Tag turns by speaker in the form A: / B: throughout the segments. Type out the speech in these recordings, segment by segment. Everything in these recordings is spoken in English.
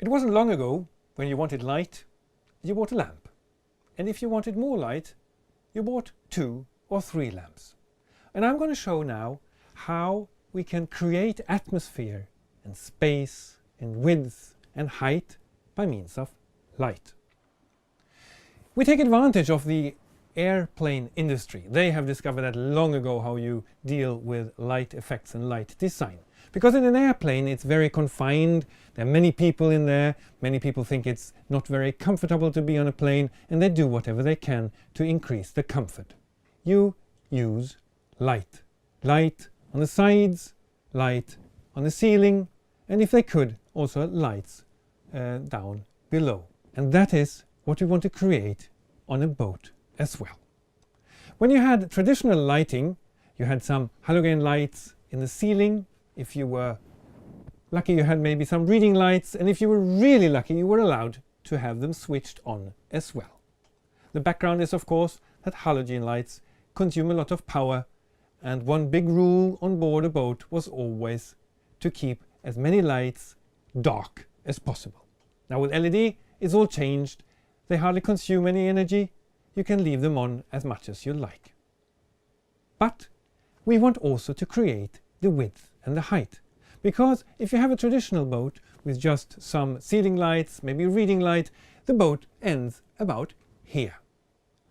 A: It wasn't long ago when you wanted light, you bought a lamp. And if you wanted more light, you bought 2 or 3 lamps. And I'm going to show now how we can create atmosphere and space and width and height by means of light. We take advantage of the airplane industry. They have discovered that long ago how you deal with light effects and light design. Because in an airplane it's very confined, there are many people in there, many people think it's not very comfortable to be on a plane, and they do whatever they can to increase the comfort. You use light. Light on the sides, light on the ceiling, and if they could, also lights down below. And that is what we want to create on a boat as well. When you had traditional lighting, you had some halogen lights in the ceiling. If you were lucky, you had maybe some reading lights, and if you were really lucky, you were allowed to have them switched on as well. The background is, of course, that halogen lights consume a lot of power, and one big rule on board a boat was always to keep as many lights dark as possible. Now with LED, it's all changed. They hardly consume any energy. You can leave them on as much as you like. But we want also to create the width and the height. Because if you have a traditional boat with just some ceiling lights, maybe a reading light, the boat ends about here.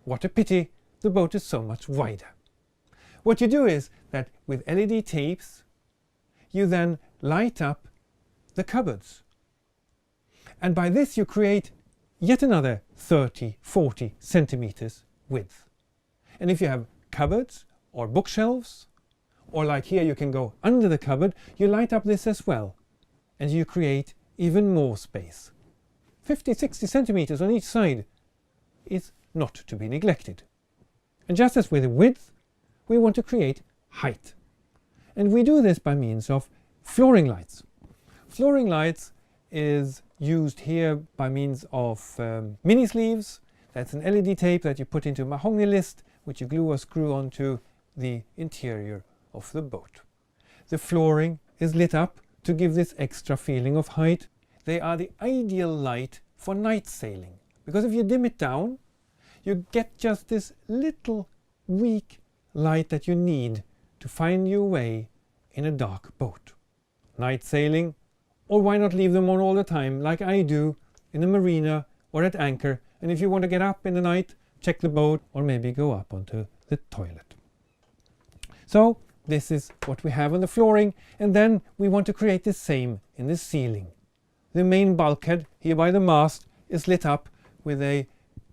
A: What a pity, the boat is so much wider. What you do is that with LED tapes, you then light up the cupboards. And by this you create yet another 30-40 centimeters width. And if you have cupboards or bookshelves, or like here you can go under the cupboard, you light up this as well, and you create even more space. 50-60 centimeters on each side is not to be neglected. And just as with width, we want to create height. And we do this by means of flooring lights. Flooring lights is used here by means of mini sleeves. That's an LED tape that you put into a mahogany list, which you glue or screw onto the interior of the boat. The flooring is lit up to give this extra feeling of height. They are the ideal light for night sailing, because if you dim it down, you get just this little weak light that you need to find your way in a dark boat. Night sailing, or why not leave them on all the time like I do in a marina or at anchor, and if you want to get up in the night, check the boat or maybe go up onto the toilet. So this is what we have on the flooring, and then we want to create the same in the ceiling. The main bulkhead here by the mast is lit up with a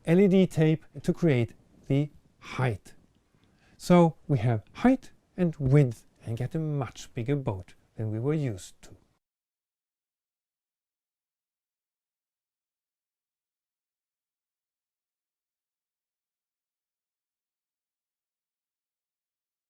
A: LED tape to create the height. So we have height and width and get a much bigger boat than we were used to.